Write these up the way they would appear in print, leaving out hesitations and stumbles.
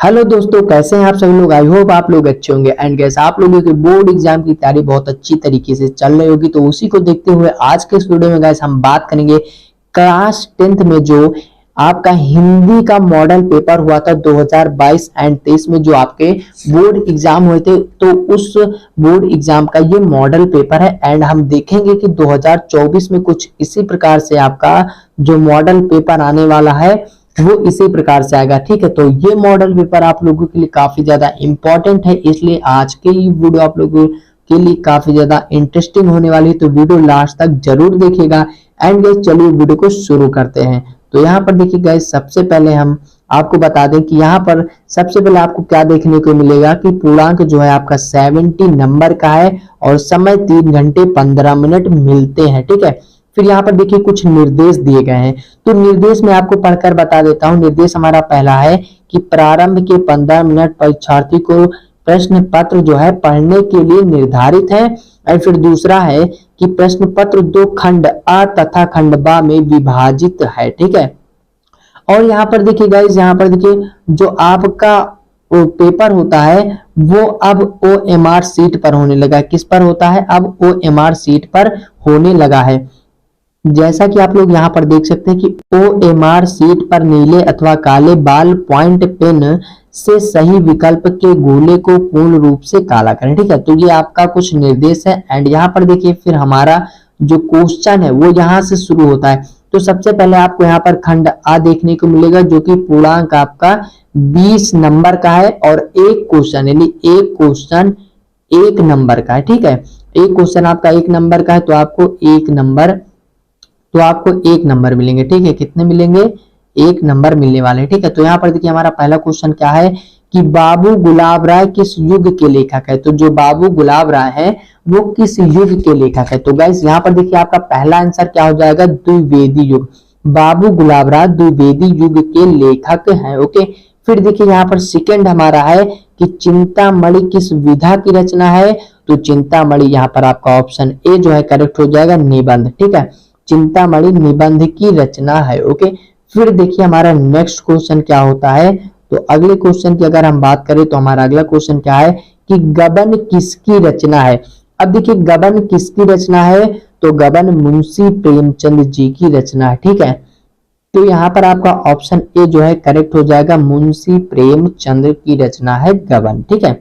Hello दोस्तों, कैसे हैं आप सभी लोग। आई होप आप लोग अच्छे होंगे एंड गैस आप लोगों के बोर्ड एग्जाम की तैयारी बहुत अच्छी तरीके से चल रही होगी। तो उसी को देखते हुए आज के इस वीडियो में गैस हम बात करेंगे क्लास 10th में जो आपका हिंदी का मॉडल पेपर हुआ था 2022 एंड 23 में जो आपके बोर्ड एग्जाम हुए थे, तो उस बोर्ड एग्जाम का ये मॉडल पेपर है। एंड हम देखेंगे कि 2024 में कुछ इसी प्रकार से आपका जो मॉडल पेपर आने वाला है वो इसी प्रकार से आएगा। ठीक है, तो ये मॉडल पेपर आप लोगों के लिए काफी ज्यादा इंपॉर्टेंट है, इसलिए आज के ये वीडियो आप लोगों के लिए काफी ज्यादा इंटरेस्टिंग होने वाली है। तो वीडियो लास्ट तक जरूर देखिएगा। एंड गाइस चलिए वीडियो को शुरू करते हैं। तो यहाँ पर देखिए गाइस, सबसे पहले हम आपको बता दें कि यहाँ पर सबसे पहले आपको क्या देखने को मिलेगा कि पूर्णांक जो है आपका 70 नंबर का है और समय 3 घंटे 15 मिनट मिलते हैं। ठीक है, फिर यहाँ पर देखिए कुछ निर्देश दिए गए हैं, तो निर्देश मैं आपको पढ़कर बता देता हूँ। निर्देश हमारा पहला है कि प्रारंभ के 15 मिनट परीक्षार्थी को प्रश्न पत्र जो है पढ़ने के लिए निर्धारित है। और फिर दूसरा है कि प्रश्न पत्र 2 खंड अ तथा खंड ब में विभाजित है। ठीक है, और यहाँ पर देखिए गाइस, यहाँ पर देखिए जो आपका पेपर होता है वो अब OMR सीट पर होने लगा है। किस पर होता है? अब OMR सीट पर होने लगा है। जैसा कि आप लोग यहाँ पर देख सकते हैं कि OMR सीट पर नीले अथवा काले बाल पॉइंट पेन से सही विकल्प के गोले को पूर्ण रूप से काला करें। ठीक है, तो ये आपका कुछ निर्देश है। एंड यहाँ पर देखिए फिर हमारा जो क्वेश्चन है वो यहाँ से शुरू होता है। तो सबसे पहले आपको यहाँ पर खंड आ देखने को मिलेगा जो कि पूर्णांक आपका 20 नंबर का है और एक क्वेश्चन यानी एक क्वेश्चन 1 नंबर का है। ठीक है, एक क्वेश्चन आपका 1 नंबर का है तो आपको 1 नंबर मिलेंगे। ठीक है, कितने मिलेंगे? 1 नंबर मिलने वाले हैं। ठीक है, तो यहाँ पर देखिए हमारा पहला क्वेश्चन क्या है कि बाबू गुलाब राय किस युग के लेखक है। तो जो बाबू गुलाब राय है वो किस युग के लेखक है? तो गाइस यहाँ पर देखिए आपका पहला आंसर क्या हो जाएगा? द्विवेदी युग। बाबू गुलाब राय द्विवेदी युग के लेखक हैं। ओके, फिर देखिए यहाँ पर सेकंड हमारा है कि चिंतामणि किस विधा की रचना है। तो चिंतामणि यहाँ पर आपका ऑप्शन ए जो है करेक्ट हो जाएगा, निबंध। ठीक है, चिंतामणि निबंध की रचना है। ओके, फिर देखिए हमारा नेक्स्ट क्वेश्चन क्या होता है। तो अगले क्वेश्चन की अगर हम बात करें तो हमारा अगला क्वेश्चन क्या है कि गबन किसकी रचना है। अब देखिए गबन किसकी रचना है, तो गबन मुंशी प्रेमचंद जी की रचना है। ठीक है, तो यहाँ पर आपका ऑप्शन ए जो है करेक्ट हो जाएगा, मुंशी प्रेमचंद की रचना है गबन। ठीक है,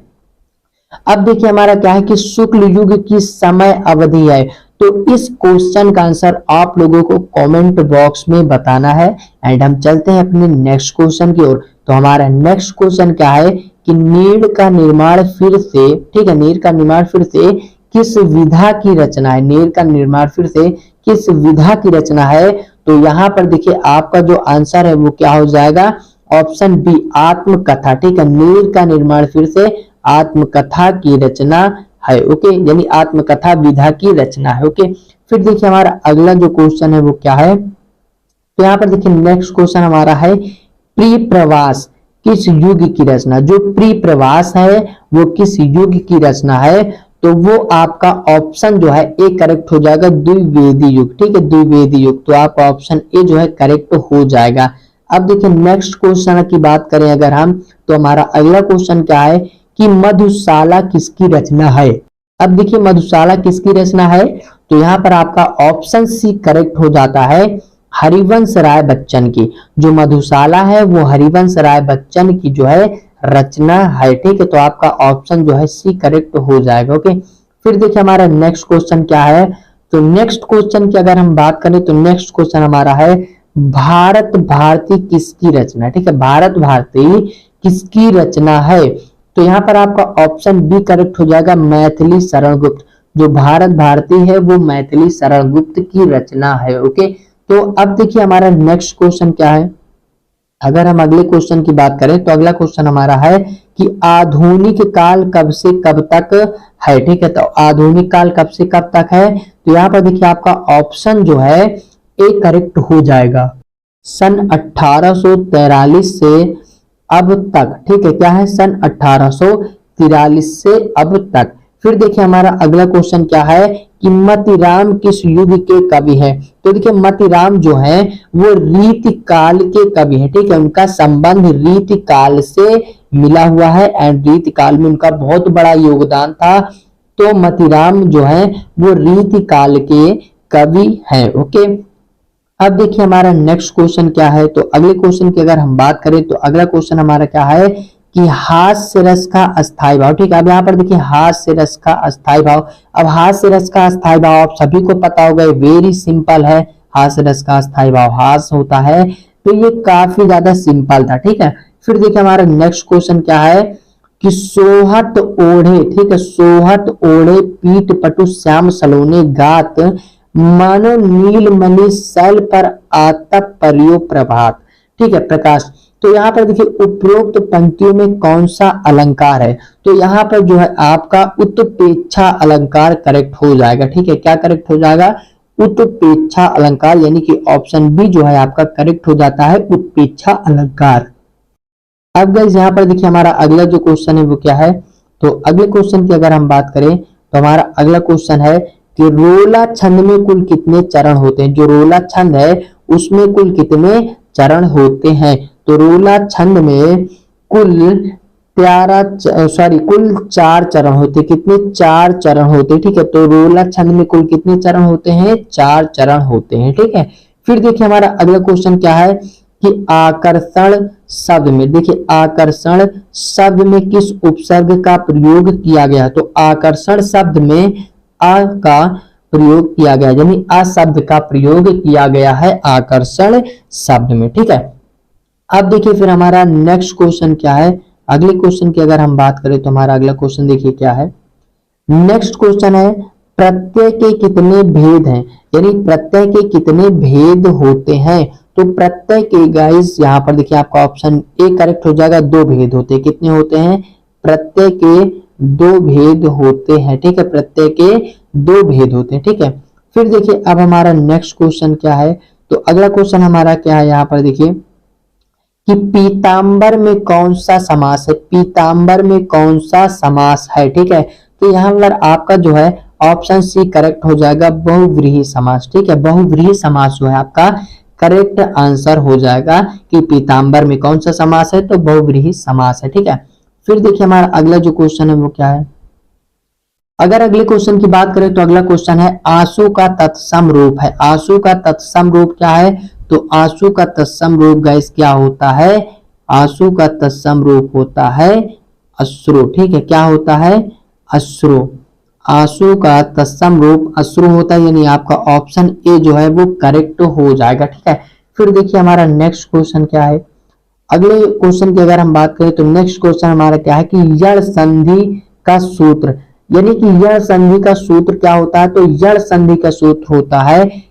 अब देखिए हमारा क्या है कि शुक्ल युग की समय अवधि है। तो इस क्वेश्चन का आंसर आप लोगों को कमेंट बॉक्स में बताना है। एंड हम चलते हैं अपने नेक्स्ट क्वेश्चन की ओर। तो हमारा नेक्स्ट क्वेश्चन क्या है कि नीड़ का निर्माण फिर से, ठीक है, नीड़ का निर्माण फिर से किस विधा की रचना है। नीड़ का निर्माण फिर से किस विधा की रचना है। तो यहाँ पर देखिए आपका जो आंसर है वो क्या हो जाएगा? ऑप्शन बी, आत्मकथा। ठीक है, नीड़ का निर्माण फिर से आत्मकथा की रचना है। ओके, यानी आत्मकथा विधा की रचना है। ओके, फिर देखिए हमारा अगला जो क्वेश्चन है वो क्या है। तो यहाँ पर देखिए नेक्स्ट क्वेश्चन हमारा है प्री प्रवास किस युग की रचना। जो प्री प्रवास है वो किस युग की रचना है। तो वो आपका ऑप्शन जो है ए करेक्ट हो जाएगा, द्विवेदी युग। ठीक है, द्विवेदी युग, तो आपका ऑप्शन ए जो है करेक्ट हो जाएगा। अब देखिए नेक्स्ट क्वेश्चन की बात करें अगर हम, तो हमारा अगला क्वेश्चन क्या है कि मधुशाला किसकी रचना है। अब देखिए मधुशाला किसकी रचना है, तो यहाँ पर आपका ऑप्शन सी करेक्ट हो जाता है, हरिवंश राय बच्चन की। जो मधुशाला है वो हरिवंश राय बच्चन की जो है रचना है। ठीक है, तो आपका ऑप्शन जो है सी करेक्ट हो जाएगा। ओके, फिर देखिए हमारा नेक्स्ट क्वेश्चन क्या है। तो नेक्स्ट क्वेश्चन की अगर हम बात करें तो नेक्स्ट क्वेश्चन हमारा है भारत भारती किसकी रचना है। ठीक है, भारत भारती किसकी रचना है। तो यहाँ पर आपका ऑप्शन बी करेक्ट हो जाएगा, मैथिली शरण गुप्त। जो भारत भारती है वो मैथिली शरण गुप्त की रचना है। ओके, तो अब देखिए हमारा नेक्स्ट क्वेश्चन क्या है। अगर हम अगले क्वेश्चन की बात करें तो अगला क्वेश्चन हमारा है कि आधुनिक काल कब से कब तक है। ठीक है, तो आधुनिक काल कब से कब तक है। तो यहाँ पर देखिए आपका ऑप्शन जो है ए करेक्ट हो जाएगा, सन 1843 से अब तक। ठीक है, क्या है? सन 1843 से अब तक। फिर देखिए हमारा अगला क्वेश्चन क्या है कि मतिराम किस युग के कवि है। तो देखिए मतिराम जो है वो रीतिकाल के कवि है, ठीक है, उनका संबंध रीतिकाल से मिला हुआ है एंड रीतिकाल में उनका बहुत बड़ा योगदान था। तो मतिराम जो है वो रीतिकाल के कवि है। ओके, अब देखिए हमारा नेक्स्ट क्वेश्चन क्या है। तो अगले क्वेश्चन की अगर हम बात करें तो अगला क्वेश्चन हमारा क्या है कि हास्य रस का अस्थाई भाव, ठीक है। अब यहाँ पर देखिए हास्य रस का अस्थाई भाव, अब हास्य रस का अस्थाई भाव आप सभी को पता होगा, वेरी सिंपल है। हास्य रस का अस्थाई भाव हास्य होता है, तो ये काफी ज्यादा सिंपल था, ठीक है। फिर देखिए हमारा नेक्स्ट क्वेश्चन क्या है कि सोहत ओढ़े, ठीक है, सोहत ओढ़े पीठ पटु श्याम सलोने गात मानो नीलमणि शैल पर आतप परियो प्रभात, ठीक है, प्रकाश। तो यहाँ पर देखिए उपरोक्त पंक्तियों में कौन सा अलंकार है। तो यहाँ पर जो है आपका उत्प्रेक्षा अलंकार करेक्ट हो जाएगा, ठीक है। क्या करेक्ट हो जाएगा, उत्प्रेक्षा अलंकार, यानी कि ऑप्शन बी जो है आपका करेक्ट हो जाता है, उत्प्रेक्षा अलंकार। अब गाइस यहाँ पर देखिए हमारा अगला जो क्वेश्चन है वो क्या है। तो अगले क्वेश्चन की अगर हम बात करें तो हमारा अगला क्वेश्चन है कि रोला छंद में कुल कितने चरण होते हैं। जो रोला छंद है उसमें कुल कितने चरण होते हैं। तो रोला छंद में कुल कुल 4 चरण होते, कितने, 4 चरण होते, ठीक है। तो रोला छंद में कुल कितने चरण होते हैं, 4 चरण होते हैं, ठीक है। फिर देखिए हमारा अगला क्वेश्चन क्या है कि आकर्षण शब्द में, देखिए आकर्षण शब्द में किस उपसर्ग का प्रयोग किया गया। तो आकर्षण शब्द में आ का प्रयोग किया गया, यानी आ शब्द का प्रयोग किया गया है आकर्षण शब्द में, ठीक है। अब देखिए फिर हमारा नेक्स्ट क्वेश्चन क्या है। अगले क्वेश्चन की अगर हम बात करें तो हमारा अगला क्वेश्चन देखिए क्या है। नेक्स्ट क्वेश्चन है प्रत्यय के कितने भेद हैं, यानी प्रत्यय के कितने भेद होते हैं। तो प्रत्यय के गाइस यहाँ पर देखिए आपका ऑप्शन ए करेक्ट हो जाएगा, 2 भेद होते हैं। कितने होते हैं, प्रत्यय के 2 भेद होते हैं, ठीक है, प्रत्यय के 2 भेद होते हैं, ठीक है। फिर देखिए अब हमारा नेक्स्ट क्वेश्चन क्या है। तो अगला क्वेश्चन हमारा क्या है, यहाँ पर देखिए कि पीतांबर में कौन सा समास है, पीतांबर में कौन सा समास है, ठीक है। तो यहाँ पर आपका जो है ऑप्शन सी करेक्ट हो जाएगा, बहुव्रीहि समास, ठीक है। बहुव्रीहि समास जो है आपका करेक्ट आंसर हो जाएगा कि पीतांबर में कौन सा समास है, तो बहुव्रीहि समास है, ठीक है। फिर देखिए हमारा अगला जो क्वेश्चन है वो क्या है। अगर अगले क्वेश्चन की बात करें तो अगला क्वेश्चन है आंसू का तत्सम रूप है। आंसू का तत्सम रूप क्या है। तो आंसू का तत्सम रूप गाइस क्या होता है, आंसू का तत्सम रूप होता है अश्रु, ठीक है। क्या होता है, अश्रु। आंसू का तत्सम रूप अश्रु होता है, यानी आपका ऑप्शन ए जो है वो करेक्ट हो जाएगा, ठीक है। फिर देखिए हमारा नेक्स्ट क्वेश्चन क्या है। अगले क्वेश्चन की अगर हम बात करें तो नेक्स्ट क्वेश्चन हमारा क्या है कि यण संधि का सूत्र, यानी कि यण संधि का सूत्र क्या होता है। तो यण संधि का सूत्र होता है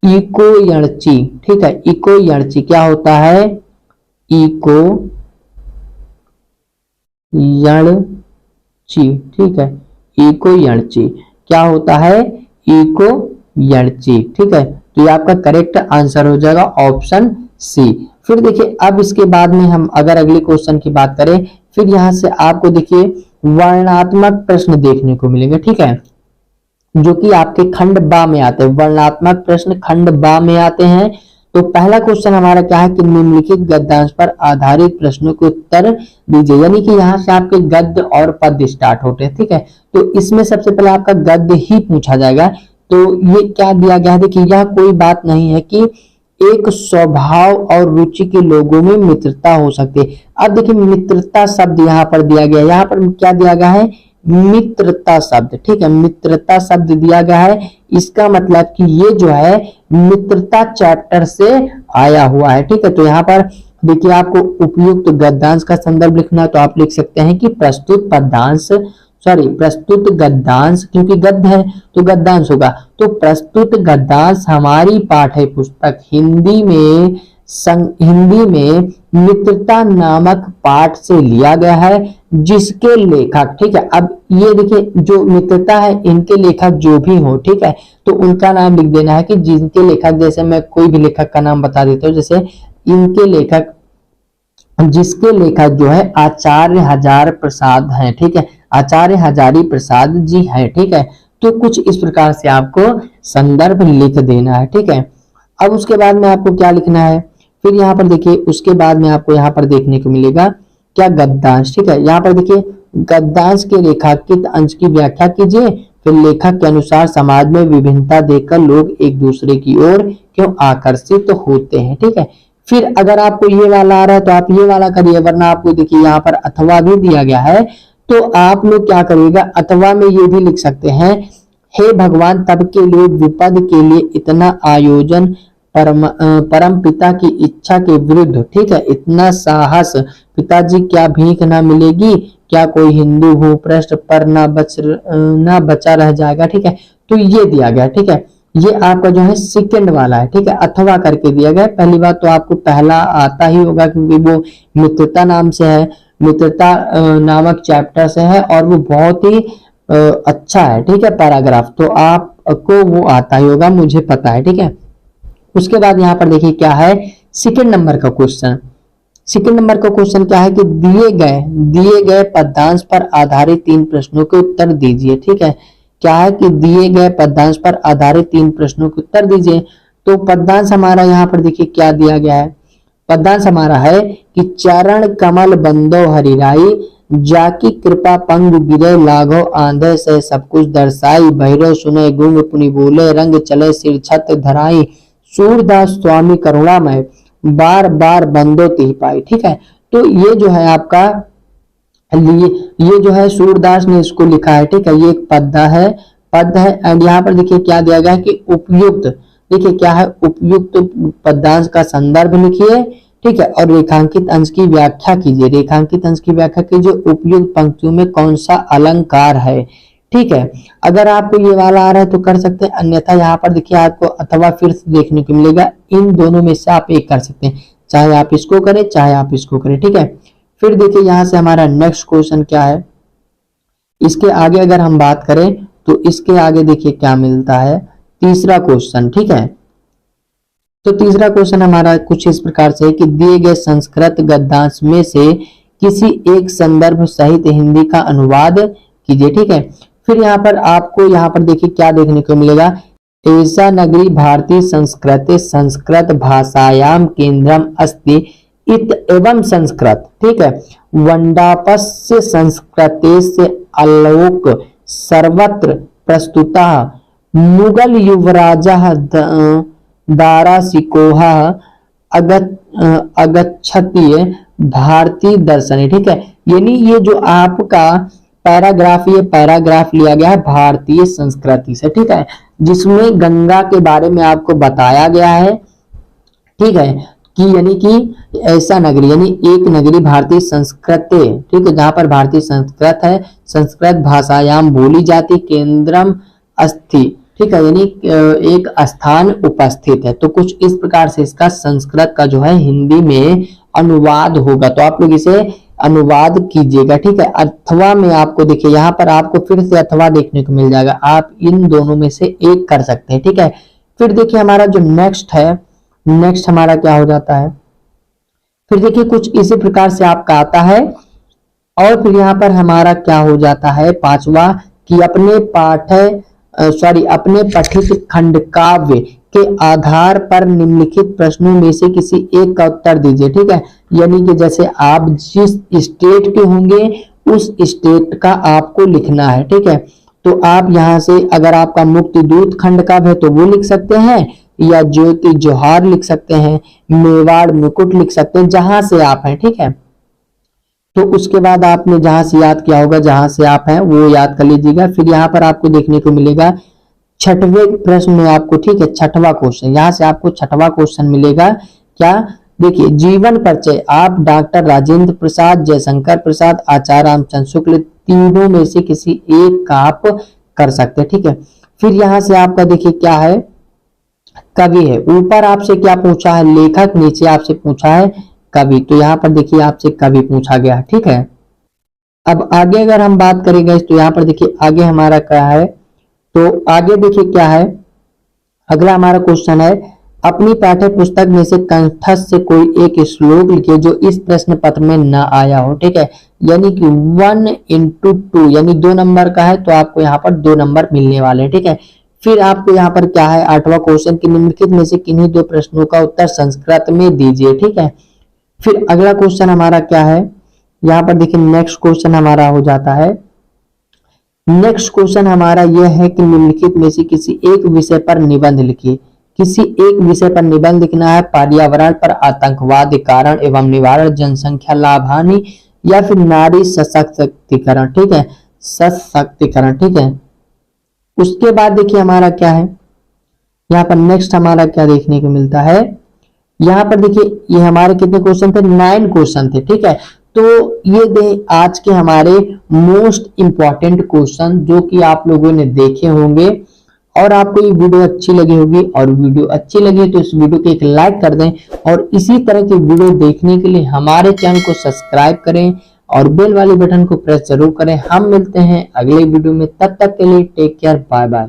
इको यणची, ठीक है। इको यणची क्या होता है, इको यणची, ठीक है। इको यणची क्या होता है, इको यणची, ठीक है। तो ये आपका करेक्ट आंसर हो जाएगा ऑप्शन सी। फिर देखिए अब इसके बाद में हम अगर अगले क्वेश्चन की बात करें, फिर यहां से आपको देखिए वर्णात्मक प्रश्न देखने को मिलेंगे, ठीक है, जो कि आपके खंड बा में आते हैं। वर्णात्मक प्रश्न खंड बा में आते हैं। तो पहला क्वेश्चन हमारा क्या है कि निम्नलिखित गद्यांश पर आधारित प्रश्नों के उत्तर दीजिए, यानी कि यहाँ से आपके गद्य और पद्य स्टार्ट होते हैं, ठीक है। तो इसमें सबसे पहले आपका गद्य ही पूछा जाएगा। तो ये क्या दिया गया है, देखिए यह कोई बात नहीं है कि एक स्वभाव और रुचि के लोगों में मित्रता हो सकती है। अब देखिए मित्रता शब्द यहाँ पर दिया गया है, यहाँ पर क्या दिया गया है, मित्रता शब्द, ठीक है, मित्रता शब्द दिया गया है। इसका मतलब कि ये जो है मित्रता चैप्टर से आया हुआ है, ठीक है। तो यहाँ पर देखिए आपको उपयुक्त गद्यांश का संदर्भ लिखना है, तो आप लिख सकते हैं कि प्रस्तुत पद्यांश, प्रस्तुत गद्यांश, क्योंकि गद्य है तो गद्यांश होगा। तो प्रस्तुत गद्यांश हमारी पाठ्य पुस्तक हिंदी में मित्रता नामक पाठ से लिया गया है, जिसके लेखक, ठीक है। अब ये देखिए जो मित्रता है इनके लेखक जो भी हो, ठीक है, तो उनका नाम लिख देना है कि जिनके लेखक, जैसे मैं कोई भी लेखक का नाम बता देता हूँ, जैसे इनके लेखक, जिसके लेखक जो है आचार्य हजार प्रसाद हैं, ठीक है, आचार्य हजारी प्रसाद जी है। ठीक है, तो कुछ इस प्रकार से आपको संदर्भ लिख देना है। ठीक है, अब उसके बाद में आपको क्या लिखना है, फिर यहाँ पर देखिए उसके बाद में आपको यहाँ पर देखने को मिलेगा क्या, गद्यांश। ठीक है, यहाँ पर देखिए गद्यांश के रेखांकित अंश की व्याख्या कीजिए। फिर लेखक के अनुसार समाज में विभिन्नता देखकर लोग एक दूसरे की ओर क्यों आकर्षित होते हैं। ठीक है, फिर अगर आपको ये वाला आ रहा है तो आप ये वाला करिए, वरना आपको देखिए यहाँ पर अथवा भी दिया गया है, तो आप लोग क्या करिएगा, अथवा में ये भी लिख सकते हैं, हे भगवान तब के लिए विपद के लिए इतना आयोजन, परम पिता की इच्छा के विरुद्ध। ठीक है, इतना साहस, पिताजी क्या भीख ना मिलेगी, क्या कोई हिंदू भूपृष्ठ पर ना बचा रह जाएगा। ठीक है, तो ये दिया गया। ठीक है, ये आपका जो है सेकंड वाला है। ठीक है, अथवा करके दिया गया। पहली बात तो आपको पहला आता ही होगा क्योंकि वो मित्रता नाम से है, मित्रता नामक चैप्टर से है और वो बहुत ही अच्छा है। ठीक है, पैराग्राफ तो आपको वो आता ही होगा, मुझे पता है। ठीक है, उसके बाद यहाँ पर देखिए क्या है, सेकंड नंबर का क्वेश्चन। सेकंड नंबर का क्वेश्चन क्या है कि दिए गए पद्यांश पर आधारित 3 प्रश्नों के उत्तर दीजिए। ठीक है, क्या है कि दिए गए पद्यांश पर आधारित 3 प्रश्नों के उत्तर दीजिए। तो पद्यांश हमारा यहाँ पर देखिए क्या दिया गया है, पद्यांश हमारा है कि चरण कमल बंदो हरिराई, जाकी कृपा पंग गिरे लाघो आंधे से सब कुछ दर्शाई, भैरव सुने गुंग पुनि बोले, रंग चले सिर छत धराई, सूरदास स्वामी करुणामय, बार बार बंदो तिह पाई। ठीक है, तो ये जो है आपका ये जो है सूरदास ने इसको लिखा है। ठीक है, ये एक पद है एंड यहाँ पर देखिए क्या दिया गया है कि उपयुक्त, देखिए क्या है, उपयुक्त पद्यांश का संदर्भ लिखिए। ठीक है, और रेखांकित अंश की व्याख्या कीजिए। रेखांकित अंश की व्याख्या कीजिए, उपयुक्त पंक्तियों में कौन सा अलंकार है। ठीक है, अगर आपको ये वाला आ रहा है तो कर सकते हैं, अन्यथा यहाँ पर देखिए आपको अथवा फिर से देखने को मिलेगा, इन दोनों में से आप एक कर सकते हैं, चाहे आप इसको करें चाहे आप इसको करें। ठीक है, फिर देखिए यहाँ से हमारा नेक्स्ट क्वेश्चन क्या है, इसके आगे अगर हम बात करें तो इसके आगे देखिए क्या मिलता है, तीसरा क्वेश्चन। ठीक है, तो तीसरा क्वेश्चन हमारा कुछ इस प्रकार से है कि दिए गए संस्कृत गद्यांश में से किसी एक संदर्भ सहित हिंदी का अनुवाद कीजिए। ठीक है, फिर यहाँ पर आपको यहाँ पर देखिए क्या देखने को मिलेगा, ऐसा नगरी भारतीय संस्कृते संस्कृत भाषायाम केंद्रम अस्ति इत एवं संस्कृत। ठीक है, वंडापस्य संस्कृते से आलोक सर्वत्र प्रस्तुता, मुगल युवराजा दारासिकोहा अगच्छति भारतीय दर्शनी। ठीक है, यानी ये जो आपका पैराग्राफ, ये पैराग्राफ लिया गया है भारतीय संस्कृति से। ठीक है, जिसमें गंगा के बारे में आपको बताया गया है। ठीक है, कि यानी कि ऐसा नगरी यानी एक नगरी भारतीय संस्कृत, ठीक है, जहां पर भारतीय संस्कृत है, संस्कृत भाषायाम बोली जाती, केंद्रम अस्थि। ठीक है, यानी एक स्थान उपस्थित है। तो कुछ इस प्रकार से इसका संस्कृत का जो है हिंदी में अनुवाद होगा, तो आप लोग इसे अनुवाद कीजिएगा। ठीक है, अथवा में आपको देखिए यहाँ पर आपको फिर से अथवा देखने को मिल जाएगा, आप इन दोनों में से एक कर सकते हैं। ठीक है, फिर देखिए हमारा जो नेक्स्ट है, नेक्स्ट हमारा क्या हो जाता है, फिर देखिए कुछ इसी प्रकार से आपका आता है। और फिर यहाँ पर हमारा क्या हो जाता है, पांचवा, कि अपने पठित खंड काव्य के आधार पर निम्नलिखित प्रश्नों में से किसी एक का उत्तर दीजिए। ठीक है, यानी कि जैसे आप जिस स्टेट के होंगे उस स्टेट का आपको लिखना है। ठीक है, तो आप यहाँ से अगर आपका मुक्ति दूत खंड काव्य है तो वो लिख सकते हैं, या ज्योति जोहार लिख सकते हैं, मेवाड़ मुकुट लिख सकते हैं, जहां से आप हैं। ठीक है, तो उसके बाद आपने जहां से याद किया होगा, जहां से आप हैं वो याद कर लीजिएगा। फिर यहाँ पर आपको देखने को मिलेगा छठवें प्रश्न में आपको, ठीक है, छठवां क्वेश्चन, यहाँ से आपको छठवां क्वेश्चन मिलेगा। क्या, देखिए जीवन परिचय, आप डॉक्टर राजेंद्र प्रसाद, जयशंकर प्रसाद, आचार्य रामचंद्र शुक्ल, तीनों में से किसी एक का आप कर सकते हैं। ठीक है, फिर यहाँ से आपका देखिए क्या है, कवि है। ऊपर आपसे क्या पूछा है, लेखक, नीचे आपसे पूछा है कवि, तो यहाँ पर देखिए आपसे कवि पूछा गया। ठीक है, अब आगे अगर हम बात करेंगे तो यहाँ पर देखिए आगे हमारा क्या है, तो आगे देखिए क्या है, अगला हमारा क्वेश्चन है, अपनी पाठ्य पुस्तक में से कंठस्थ से कोई एक श्लोक लिखिए जो इस प्रश्न पत्र में न आया हो। ठीक है, यानी कि 1 into 2 यानी 2 नंबर का है तो आपको यहाँ पर 2 नंबर मिलने वाले हैं। ठीक है, फिर आपको यहाँ पर क्या है, 8वां क्वेश्चन की निम्नलिखित में से किन्हीं 2 प्रश्नों का उत्तर संस्कृत में दीजिए। ठीक है, फिर अगला क्वेश्चन हमारा क्या है, यहाँ पर देखिए नेक्स्ट क्वेश्चन हमारा हो जाता है। नेक्स्ट क्वेश्चन हमारा यह है कि निम्नलिखित में से किसी एक विषय पर निबंध लिखिए। किसी एक विषय पर निबंध लिखना है, पर्यावरण पर आतंकवाद कारण एवं निवारण, जनसंख्या लाभ हानि, या फिर नारी सशक्तिकरण। ठीक है, सशक्तिकरण। ठीक है, उसके बाद देखिए हमारा क्या है, यहाँ पर नेक्स्ट हमारा क्या देखने को मिलता है, यहाँ पर देखिए ये हमारे कितने क्वेश्चन थे, 9 क्वेश्चन थे। ठीक है, तो ये दे आज के हमारे मोस्ट इंपॉर्टेंट क्वेश्चन जो कि आप लोगों ने देखे होंगे और आपको ये वीडियो अच्छी लगी होगी, और वीडियो अच्छी लगी तो इस वीडियो को एक लाइक कर दें और इसी तरह की वीडियो देखने के लिए हमारे चैनल को सब्सक्राइब करें और बेल वाले बटन को प्रेस जरूर करें। हम मिलते हैं अगले वीडियो में, तब तक के लिए टेक केयर, बाय बाय।